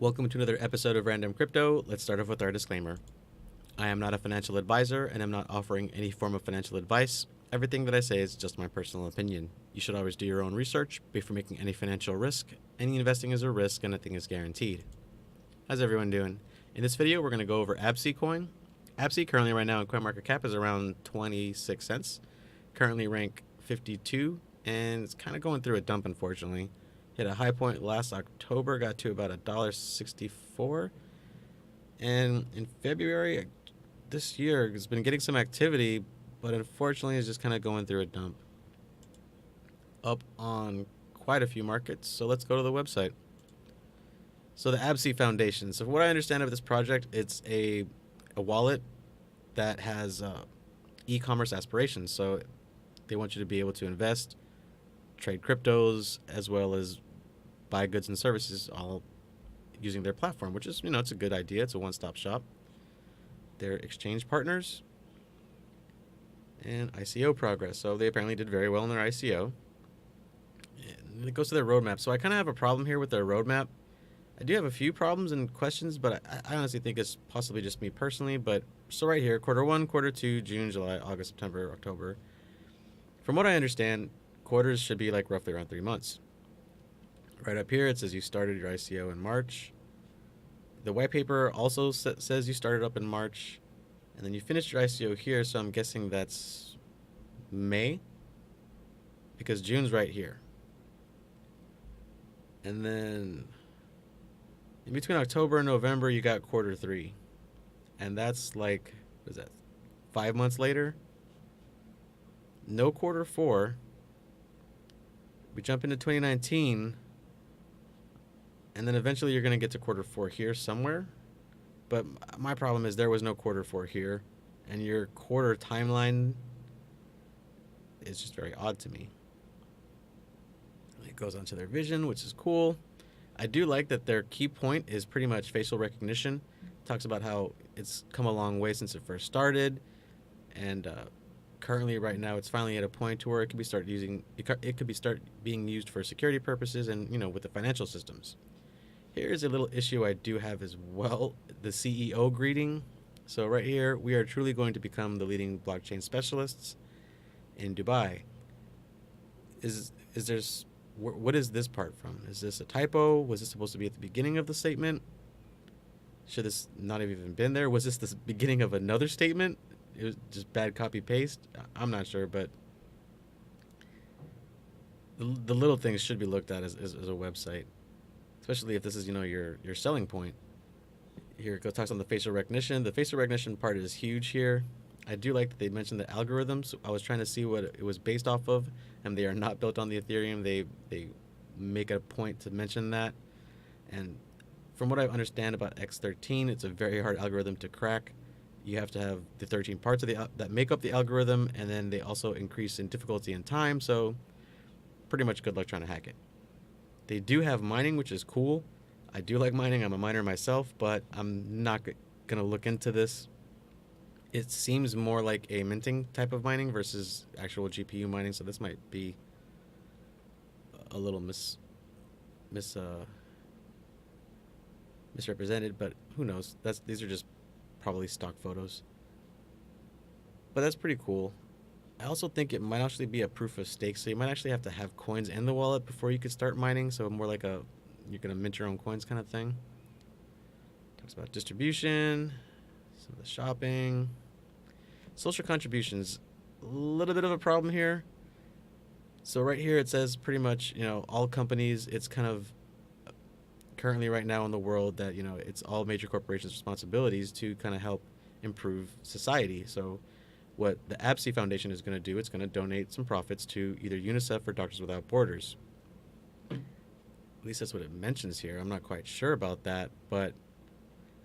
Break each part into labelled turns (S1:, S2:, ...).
S1: Welcome to another episode of Random Crypto. Let's start off with our disclaimer. I am not a financial advisor and I'm not offering any form of financial advice. Everything that I say is just my personal opinion. You should always do your own research before making any financial risk. Any investing is a risk and nothing is guaranteed. How's everyone doing? In this video, we're going to go over ABBC coin. ABBC currently right now in CoinMarketCap is around 26 cents. Currently rank 52 and it's kind of going through a dump, unfortunately. Hit a high point last October, got to about $1.64. And in February this year, it's been getting some activity, but unfortunately it's just kind of going through a dump. Up on quite a few markets, so let's go to the website. So the ABBC Foundation. So from what I understand of this project, it's a wallet that has e-commerce aspirations. So they want you to be able to invest, trade cryptos, as well as buy goods and services all using their platform, which is, it's a good idea. It's a one-stop shop. Their exchange partners and ICO progress. So they apparently did very well in their ICO. And it goes to their roadmap. So I kind of have a problem here with their roadmap. I do have a few problems and questions, but I honestly think it's possibly just me personally. But so right here, Q1, Q2, June, July, August, September, October. From what I understand, quarters should be like roughly around 3 months. Right up here, it says you started your ICO in March. The white paper also says you started up in March. And then you finished your ICO here, so I'm guessing that's May. Because June's right here. And then in between October and November, you got Q3. And that's like, what is that, 5 months later? No Q4. We jump into 2019, and then eventually you're going to get to Q4 here somewhere. But my problem is there was no Q4 here, and your quarter timeline is just very odd to me. It goes on to their vision, which is cool. I do like that their key point is pretty much facial recognition. It talks about how it's come a long way since it first started, and currently, right now, it's finally at a point to where it could be start being used for security purposes and with the financial systems. Here's a little issue I do have as well: the CEO greeting. So right here, we are truly going to become the leading blockchain specialists in Dubai. What is this part from? Is this a typo? Was this supposed to be at the beginning of the statement? Should this not have even been there? Was this the beginning of another statement? It was just bad copy paste. I'm not sure, but the little things should be looked at as a website, especially if this is your selling point. Here it talks on the facial recognition. The facial recognition part is huge here. I do like that they mentioned the algorithms. I was trying to see what it was based off of, and they are not built on the Ethereum. They make a point to mention that, and from what I understand about X13, it's a very hard algorithm to crack. You have to have the 13 parts of that make up the algorithm, and then they also increase in difficulty and time, so pretty much good luck trying to hack it. They do have mining, which is cool. I do like mining. I'm a miner myself, but I'm not going to look into this. It seems more like a minting type of mining versus actual GPU mining, so this might be a little misrepresented, but who knows? These are just probably stock photos, but that's pretty cool. I also think it might actually be a proof of stake, so you might actually have to have coins in the wallet before you could start mining, so more like you're gonna mint your own coins kind of thing. Talks about distribution, some of the shopping, social contributions. A little bit of a problem here. So right here it says pretty much all companies. It's kind of currently right now in the world that it's all major corporations' responsibilities to kind of help improve society. So what the ABBC Foundation is going to do, it's going to donate some profits to either UNICEF or Doctors Without Borders. At least that's what it mentions here. I'm not quite sure about that, but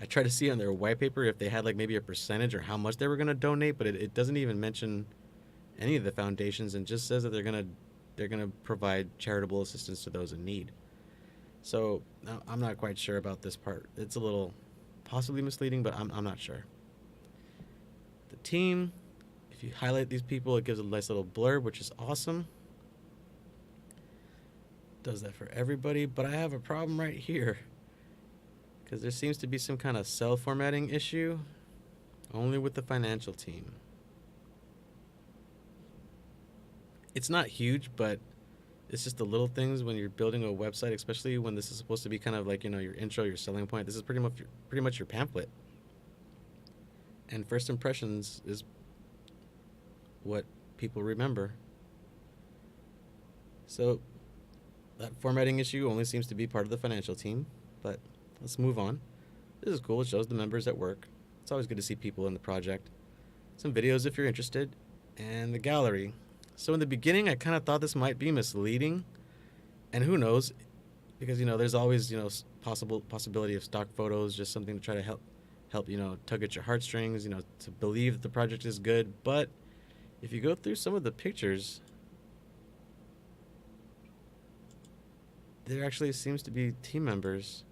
S1: I tried to see on their white paper if they had like maybe a percentage or how much they were going to donate, but it doesn't even mention any of the foundations, and just says that they're going to provide charitable assistance to those in need. So I'm not quite sure about this part. It's a little possibly misleading, but I'm not sure. The team, if you highlight these people, it gives a nice little blurb, which is awesome. Does that for everybody, but I have a problem right here. because there seems to be some kind of cell formatting issue only with the financial team. It's not huge, but it's just the little things when you're building a website, especially when this is supposed to be kind of like, your intro, your selling point. This is pretty much your pamphlet. And first impressions is what people remember. So that formatting issue only seems to be part of the financial team, but let's move on. This is cool. It shows the members at work. It's always good to see people in the project. Some videos if you're interested, and the gallery. So in the beginning, I kind of thought this might be misleading, and who knows, because there's always possibility of stock photos, just something to try to help tug at your heartstrings, to believe that the project is good. But if you go through some of the pictures, there actually seems to be team members,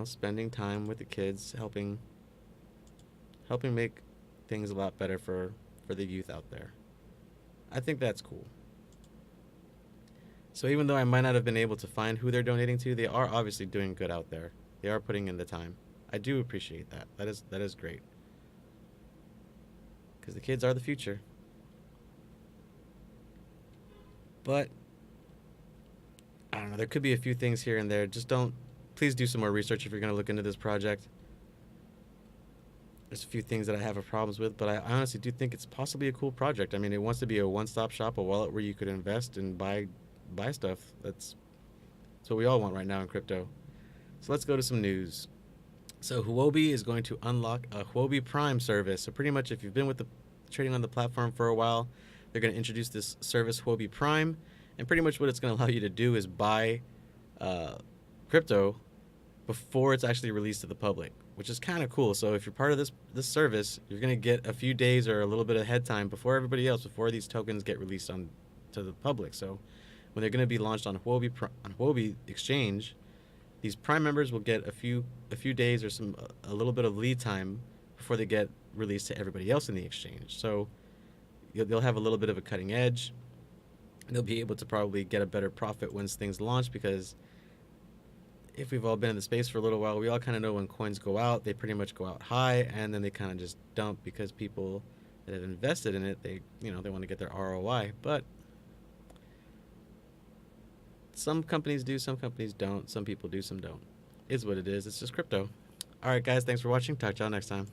S1: spending time with the kids, helping make things a lot better for the youth out there. I think that's cool. So even though I might not have been able to find who they're donating to, they are obviously doing good out there. They are putting in the time. I do appreciate that. That is great. Because the kids are the future. But I don't know, there could be a few things here and there. Please do some more research if you're going to look into this project. There's a few things that I have problems with, but I honestly do think it's possibly a cool project. I mean, it wants to be a one-stop shop, a wallet where you could invest and buy stuff. That's what we all want right now in crypto. So let's go to some news. So Huobi is going to unlock a Huobi Prime service. So pretty much if you've been with the trading on the platform for a while, they're going to introduce this service, Huobi Prime. And pretty much what it's going to allow you to do is buy crypto before it's actually released to the public, which is kind of cool. So if you're part of this service, you're going to get a few days or a little bit of head time before everybody else, before these tokens get released to the public. So when they're going to be launched on Huobi Exchange, these Prime members will get a few days or a little bit of lead time before they get released to everybody else in the exchange. So they'll have a little bit of a cutting edge. They'll be able to probably get a better profit once things launch, because if we've all been in the space for a little while, we all kind of know when coins go out, they pretty much go out high, and then they kind of just dump because people that have invested in it, they want to get their ROI. But some companies do, some companies don't. Some people do, some don't. It's what it is. It's just crypto. All right, guys, thanks for watching. Talk to y'all next time.